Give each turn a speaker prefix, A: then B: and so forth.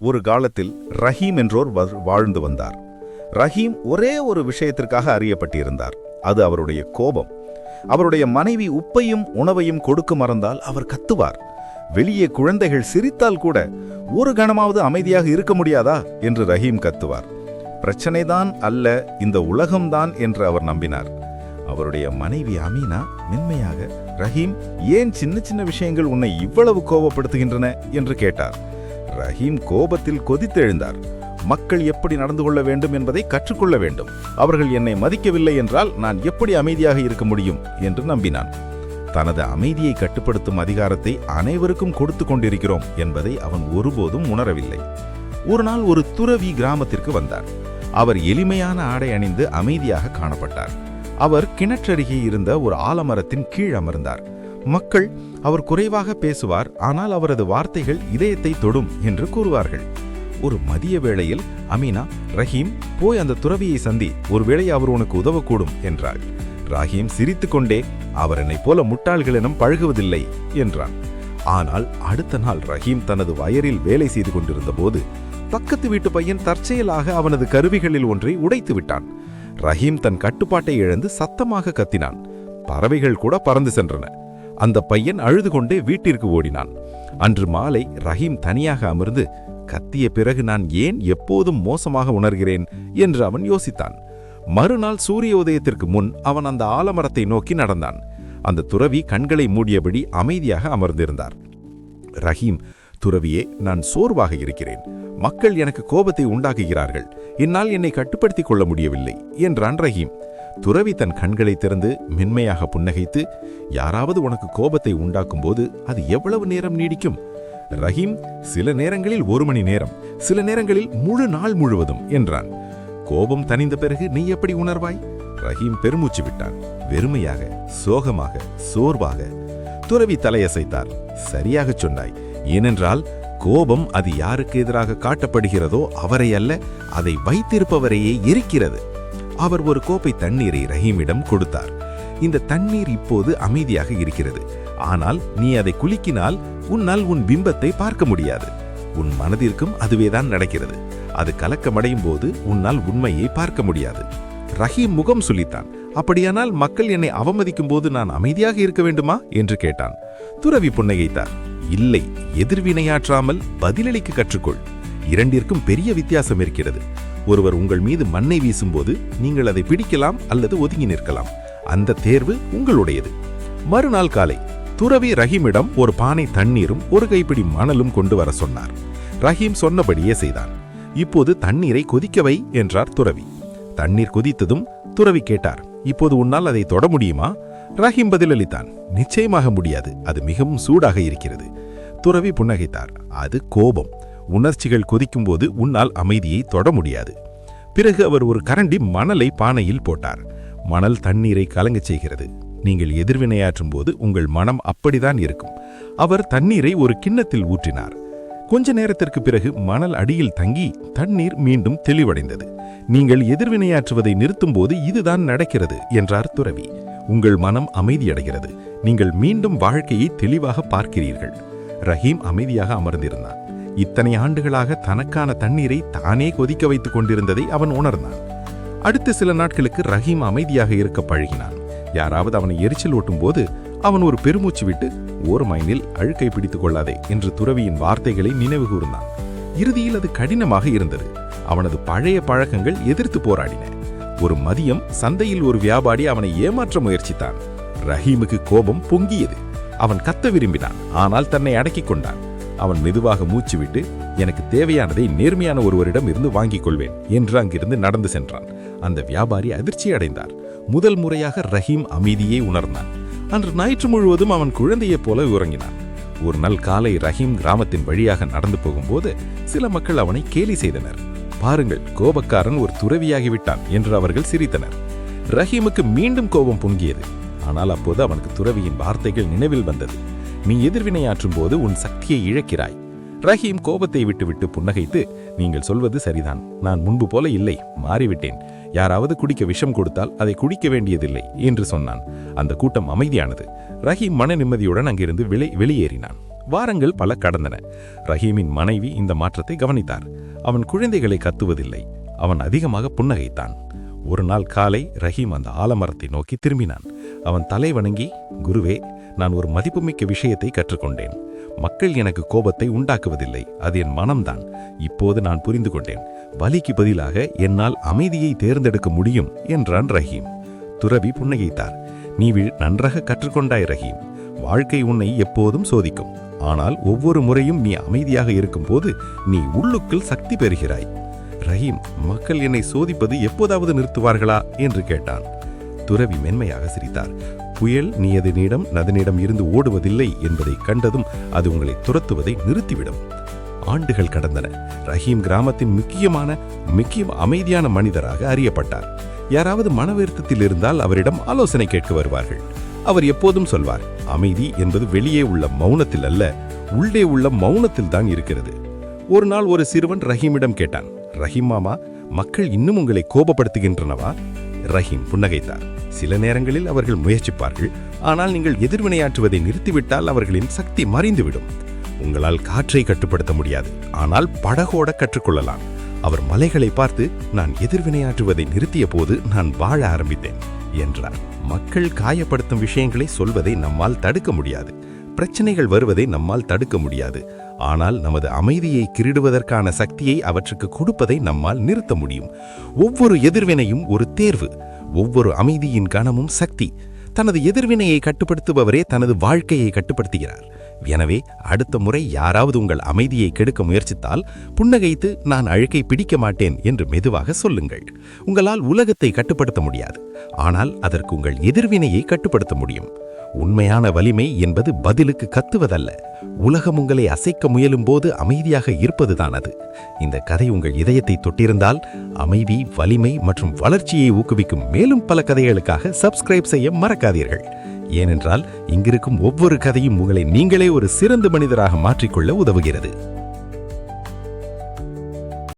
A: ஒரு காலத்தில் ரஹீம் என்றோர் வாழ்ந்து வந்தார். ரஹீம் ஒரே ஒரு விஷயத்திற்காக அறியப்பட்டிருந்தார். அது அவருடைய கோபம். அவருடைய மனைவி உப்பையும் உணவையும் கொடுக்க மறந்தால் அவர் கத்துவார். வெளியே குழந்தைகள் சிரித்தால் கூட ஒரு கணமாவது அமைதியாக இருக்க முடியாதா என்று ரஹீம் கத்துவார். பிரச்சனைதான் அல்ல, இந்த உலகம்தான் என்று அவர் நம்பினார். அவருடைய மனைவி அமீனா மென்மையாக, ரஹீம், ஏன் சின்ன சின்ன விஷயங்கள் உன்னை இவ்வளவு கோபப்படுத்துகின்றன என்று கேட்டார். ரஹீம் கோபத்தில் கொதித்தெழுந்தார். மக்கள் எப்படி நடந்து கொள்ள வேண்டும் என்பதை கற்றுக்கொள்ள வேண்டும். அவர்கள் என்னை மதிக்கவில்லை என்றால் நான் எப்படி அமைதியாக இருக்க முடியும் என்று நம்பினான். தனது அமைதியை கட்டுப்படுத்தும் அதிகாரத்தை அனைவருக்கும் கொடுத்து கொண்டிருக்கிறோம் என்பதை அவன் ஒருபோதும் உணரவில்லை. ஒரு நாள் ஒரு துறவி கிராமத்திற்கு வந்தார். அவர் எளிமையான ஆடை அணிந்து அமைதியாக காணப்பட்டார். அவர் கிணற்றருகே இருந்த ஒரு ஆலமரத்தின் கீழ் அமர்ந்தார். மக்கள் அவர் குறைவாக பேசுவார், ஆனால் அவரது வார்த்தைகள் இதயத்தை தொடும் என்று கூறுவார்கள். ஒரு மதிய வேளையில் அமீனா, ரஹீம், போய் அந்த துறவியை சந்தி, ஒருவேளை அவர் உனக்கு உதவக்கூடும் என்றாள். ரஹீம் சிரித்துக்கொண்டே, அவர் என்னை போல முட்டாள்களிடம் பழகுவதில்லை என்றான். ஆனால் அடுத்த நாள் ரஹீம் தனது வயலில் வேலை செய்து கொண்டிருந்த போது பக்கத்து வீட்டு பையன் தற்செயலாக அவனது கருவிகளில் ஒன்றை உடைத்து விட்டான். ரஹீம் தன் கட்டுப்பாட்டை இழந்து சத்தமாக கத்தினான். பறவைகள் கூட பறந்து சென்றன. அந்த பையன் அழுது கொண்டே வீட்டிற்கு ஓடினான். அன்று மாலை ரஹீம் தனியாக அமர்ந்து, கத்திய பிறகு நான் ஏன் எப்போதும் மோசமாக உணர்கிறேன் என்று அவன் யோசித்தான். மறுநாள் சூரிய உதயத்திற்கு முன் அவன் அந்த ஆலமரத்தை நோக்கி நடந்தான். அந்த துறவி கண்களை மூடியபடி அமைதியாக அமர்ந்திருந்தார். ரஹீம், துறவியே, நான் சோர்வாக இருக்கிறேன். மக்கள் எனக்கு கோபத்தை உண்டாக்குகிறார்கள். என்னால் என்னை கட்டுப்படுத்திக் கொள்ள முடியவில்லை என்றான் ரஹீம். துறவி தன் கண்களை திறந்து மென்மையாக புன்னகைத்து, யாராவது உனக்கு கோபத்தை உண்டாக்கும் போது அது எவ்வளவு நேரம் நீடிக்கும்? ரஹீம், சில நேரங்களில் 1 மணி நேரம், சில நேரங்களில் முழு நாள் முழுவதும் என்றான். கோபம் தணிந்த பிறகு நீ எப்படி உணர்வாய்? ரஹீம் பெருமூச்சு விட்டான். வெறுமையாக, சோகமாக, சோர்வாக. துறவி தலையசைத்தார். சரியாகச் சொன்னாய். ஏனென்றால் கோபம் அது யாருக்கு எதிராக காட்டப்படுகிறதோ அவரை அல்ல, அதை வைத்திருப்பவரையே எரிக்கிறது. அவர் ஒரு கோப்பை தண்ணீரை ரஹீமிடம் கொடுத்தார். இந்த தண்ணீர் இப்போது அமைதியாக இருக்கிறது. ஆனால் நீ அதை குலுக்கினால் உன்னால் உன் பிம்பத்தை பார்க்க முடியாது. உன் மனதிற்கும் அதுவேதான் நடக்கிறது. அது கலக்கமடையும் போது உன்னால் உண்மையை பார்க்க முடியாது. ரஹீம் முகம் சுளித்தான். அப்படியானால் மக்கள் என்னை அவமதிக்கும் போது நான் அமைதியாக இருக்க வேண்டுமா என்று கேட்டான். துறவி புன்னகைத்தார். இல்லை, எதிர்வினையாற்றாமல் பதிலளிக்க கற்றுக்கொள். இரண்டிற்கும் பெரிய வித்தியாசம் இருக்கிறது. ஒருவர் உங்கள் மீது மண்ணை வீசும்போது நீங்கள் அதை பிடிக்கலாம் அல்லது ஒதுங்கி நிற்கலாம். அந்த தேர்வு உங்களுடையது. மறுநாள் காலை துறவி ரஹீமிடம் ஒரு பானை தண்ணீரும் ஒரு கைப்பிடி மணலும் கொண்டு வர சொன்னார். ரஹீம் சொன்னபடியே செய்தான். இப்போது தண்ணீரை கொதிக்க வை என்றார் துறவி. தண்ணீர் கொதித்ததும் துறவி கேட்டார், இப்போது உன்னால் அதை தொட முடியுமா? ரஹீம் பதிலளித்தான், நிச்சயமாக முடியாது, அது மிகவும் சூடாக இருக்கிறது. துறவி புன்னகைத்தார். அது கோபம். உணர்ச்சிகள் கொதிக்கும் போது உன்னால் அமைதியை தொட முடியாது. பிறகு அவர் ஒரு கரண்டி மணலை பானையில் போட்டார். மணல் தண்ணீரை கலங்கச் செய்கிறது. நீங்கள் எதிர்வினையாற்றும் போது உங்கள் மனம் அப்படிதான் இருக்கும். அவர் தண்ணீரை ஒரு கிண்ணத்தில் ஊற்றினார். கொஞ்ச நேரத்திற்கு பிறகு மணல் அடியில் தங்கி தண்ணீர் மீண்டும் தெளிவடைந்தது. நீங்கள் எதிர்வினையாற்றுவதை நிறுத்தும் போது இதுதான் நடக்கிறது என்றார் துறவி. உங்கள் மனம் அமைதியடைகிறது. நீங்கள் மீண்டும் வாழ்க்கையை தெளிவாக பார்க்கிறீர்கள். ரஹீம் அமைதியாக அமர்ந்திருந்தான். இத்தனை ஆண்டுகளாக தனக்கான தண்ணீரை தானே கொதிக்க வைத்துக் கொண்டிருந்ததை அவன் உணர்ந்தான். அடுத்த சில நாட்களுக்கு ரஹீம் அமைதியாக இருக்க பழகினான். யாராவது அவனை எரிச்சல் ஊட்டும் போது அவன் ஒரு பெருமூச்சு விட்டு, ஓரமைனில் அழுக்கை பிடித்துக் கொள்ளாதே என்று துறவியின் வார்த்தைகளை நினைவு கூர்ந்தான். இறுதியில் அது கடினமாக இருந்தது. அவனது பழைய பழக்கங்கள் எதிர்த்து போராடின. ஒரு மதியம் சந்தையில் ஒரு வியாபாரி அவனை ஏமாற்ற முயற்சித்தான். ரஹீமுக்கு கோபம் பொங்கியது. அவன் கத்த விரும்பினான், ஆனால் தன்னை அடக்கிக் கொண்டான். அவன் மெதுவாக மூச்சு விட்டு, எனக்கு தேவையானதை நேர்மையான ஒருவரிடம் இருந்து வாங்கிக் கொள்வேன் என்று அங்கிருந்து நடந்து சென்றான். அந்த வியாபாரி அதிர்ச்சி அடைந்தார். முதல் முறையாக ரஹீம் அமைதியை உணர்ந்தான். அன்று ஞாயிற்று முழுவதும் அவன் குழந்தையைப் போல உறங்கினான். ஒரு நாள் காலை ரஹீம் கிராமத்தின் வழியாக நடந்து போகும்போது சில மக்கள் அவனை கேலி செய்தனர். பாருங்கள், கோபக்காரன் ஒரு துறவியாகிவிட்டான் என்று அவர்கள் சிரித்தனர். ரஹீமுக்கு மீண்டும் கோபம் பொங்கியது. ஆனால் அப்போது அவனுக்கு துறவியின் வார்த்தைகள் நினைவில் வந்தது. நீ எதிர்வினையாற்றும் போது உன் சக்தியை இழக்கிறாய். ரஹீம் கோபத்தை விட்டுவிட்டு புன்னகைத்து, நீங்கள் சொல்வது சரிதான், நான் முன்பு போல இல்லை, மாறிவிட்டேன். யாராவது குடிக்க விஷம் கொடுத்தால் அதை குடிக்க வேண்டியதில்லை என்று சொன்னான். அந்த கூட்டம் அமைதியானது. ரஹீம் மன நிம்மதியுடன் அங்கிருந்து வெளியேறினான்.
B: வாரங்கள் பல கடந்தன. ரஹீமின் மனைவி இந்த மாற்றத்தை கவனித்தார். அவன் குழந்தைகளை கத்துவதில்லை. அவன் அதிகமாக புன்னகைத்தான். ஒரு நாள் காலை ரஹீம் அந்த ஆலமரத்தை நோக்கி திரும்பினான். அவன் தலை வணங்கி, குருவே, நான் ஒரு மதிப்புமிக்க விஷயத்தை கற்றுக்கொண்டேன். மக்கள் எனக்கு கோபத்தை உண்டாக்குவதில்லை, அது என் மனம்தான். இப்போது நான் புரிந்து கொண்டேன். வலிக்கு பதிலாக என்னால் அமைதியை தேர்ந்தெடுக்க முடியும் என்றான் ரஹீம். துறவி புன்னகைத்தார். நீ நன்றாக கற்றுக்கொண்டாய் ரஹீம். வாழ்க்கை உன்னை எப்போதும் சோதிக்கும். ஆனால் ஒவ்வொரு முறையும் நீ அமைதியாக இருக்கும்போது நீ உள்ளுக்குள் சக்தி பெறுகிறாய். ரஹீம், மக்கள் என்னை சோதிப்பது எப்போதாவது நிறுத்துவார்களா என்று கேட்டான். துறவி மென்மையாக சிரித்தார். புயல் நீயதனிடம் நதனிடம் இருந்து ஓடுவதில்லை என்பதை கண்டதும் அது உங்களை துரத்துவதை நிறுத்திவிடும். ஆண்டுகள் கடந்தன. ரஹீம் கிராமத்தின் மிக அமைதியான மனிதராக அறியப்பட்டார். யாராவது மனவருத்தத்தில் இருந்தால் அவரிடம் ஆலோசனை கேட்க வருவார்கள். அவர் எப்போதும் சொல்வார், அமைதி என்பது வெளியே உள்ள மௌனத்தில் அல்ல, உள்ளே உள்ள மௌனத்தில் தான் இருக்கிறது. ஒரு நாள் ஒரு சிறுவன் ரஹீமிடம் கேட்டான், ரஹீம் மாமா, மக்கள் இன்னும் உங்களை கோபப்படுத்துகின்றனவா? ரஹீம் புன்னகைத்தார். சில நேரங்களில் அவர்கள் முயற்சிப்பார்கள். ஆனால் நீங்கள் எதிர்வினையாற்றுவதை நிறுத்திவிட்டால் அவர்களின் சக்தி மறைந்துவிடும். உங்களால் காற்றை கட்டுப்படுத்த முடியாது, ஆனால் படகோட கற்றுக்கொள்ளலாம். அவர் மலைகளை பார்த்து, நான் எதிர்வினையாற்றுவதை நிறுத்திய போது நான் வாழ ஆரம்பித்தேன் என்றார். மக்கள் காயப்படுத்தும் விஷயங்களை சொல்வதை நம்மால் தடுக்க முடியாது. பிரச்சனைகள் வருவதை நம்மால் தடுக்க முடியாது. ஆனால் நமது அமைதியை கிரீடுவதற்கான சக்தியை அவற்றுக்கு கொடுப்பதை நம்மால் நிறுத்த முடியும். ஒவ்வொரு எதிர்வினையும் ஒரு தேர்வு. ஒவ்வொரு அமைதியின் கணமும் சக்தி. தனது எதிர்வினையை கட்டுப்படுத்துபவரே தனது வாழ்க்கையை கட்டுப்படுத்துகிறார். எனவே அடுத்த முறை யாராவது உங்கள் அமைதியை கெடுக்க முயற்சித்தால் புன்னகைத்து, நான் அழுக்கை பிடிக்க மாட்டேன் என்று மெதுவாக சொல்லுங்கள். உங்களால் உலகத்தை கட்டுப்படுத்த முடியாது, ஆனால் அதற்கு உங்கள் எதிர்வினையை கட்டுப்படுத்த முடியும். உண்மையான வலிமை என்பது பதிலுக்கு கத்துவதல்ல, உலகம் உங்களை அசைக்க முயலும் போது அமைதியாக இருப்பதுதான் அது. இந்த கதை உங்கள் இதயத்தை தொட்டிருந்தால் அமைதி, வலிமை மற்றும் வளர்ச்சியை ஊக்குவிக்கும் மேலும் பல கதைகளுக்காக சப்ஸ்கிரைப் செய்ய மறக்காதீர்கள். ஏனென்றால் இங்கிருக்கும் ஒவ்வொரு கதையும் உங்களை நீங்களே ஒரு சிறந்த மனிதராக மாற்றிக்கொள்ள உதவுகிறது.